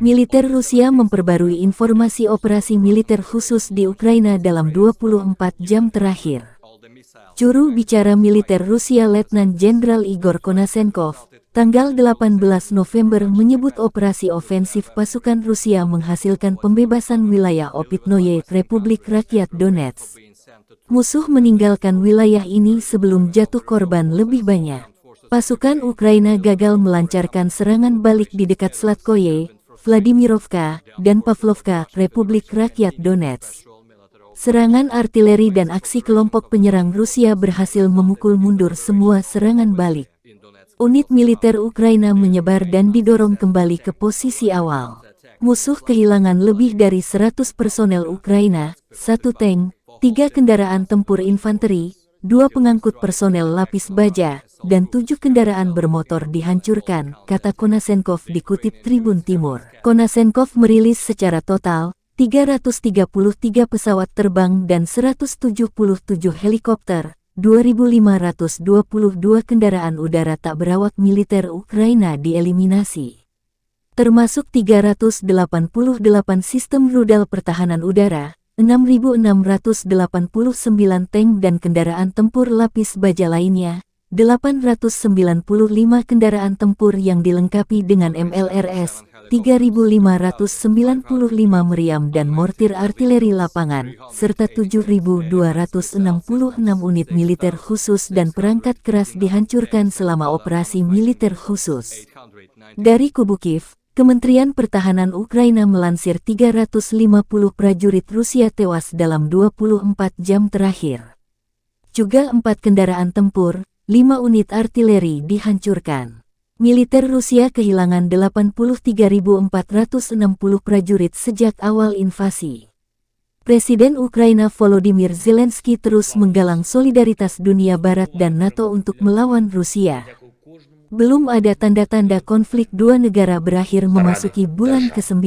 Militer Rusia memperbarui informasi operasi militer khusus di Ukraina dalam 24 jam terakhir. Juru bicara militer Rusia Letnan Jenderal Igor Konashenkov, tanggal 18 November menyebut operasi ofensif pasukan Rusia menghasilkan pembebasan wilayah Opitnoye, Republik Rakyat Donetsk. Musuh meninggalkan wilayah ini sebelum jatuh korban lebih banyak. Pasukan Ukraina gagal melancarkan serangan balik di dekat Slatkoye, Vladimirovka, dan Pavlovka, Republik Rakyat Donetsk. Serangan artileri dan aksi kelompok penyerang Rusia berhasil memukul mundur semua serangan balik. Unit militer Ukraina menyebar dan didorong kembali ke posisi awal. Musuh kehilangan lebih dari 100 personel Ukraina, 1 tank, 3 kendaraan tempur infanteri, 2 pengangkut personel lapis baja, dan 7 kendaraan bermotor dihancurkan, kata Konashenkov dikutip Tribun Timur. Konashenkov merilis secara total, 333 pesawat terbang dan 177 helikopter, 2.522 kendaraan udara tak berawak militer Ukraina dieliminasi. Termasuk 388 sistem rudal pertahanan udara, 6.689 tank dan kendaraan tempur lapis baja lainnya, 895 kendaraan tempur yang dilengkapi dengan MLRS, 3.595 meriam dan mortir artileri lapangan, serta 7.266 unit militer khusus dan perangkat keras dihancurkan selama operasi militer khusus. Dari kubu Kiev, Kementerian Pertahanan Ukraina melansir 350 prajurit Rusia tewas dalam 24 jam terakhir. Juga 4 kendaraan tempur, 5 unit artileri dihancurkan. Militer Rusia kehilangan 83.460 prajurit sejak awal invasi. Presiden Ukraina Volodymyr Zelensky terus menggalang solidaritas dunia Barat dan NATO untuk melawan Rusia. Belum ada tanda-tanda konflik dua negara berakhir memasuki bulan ke-9.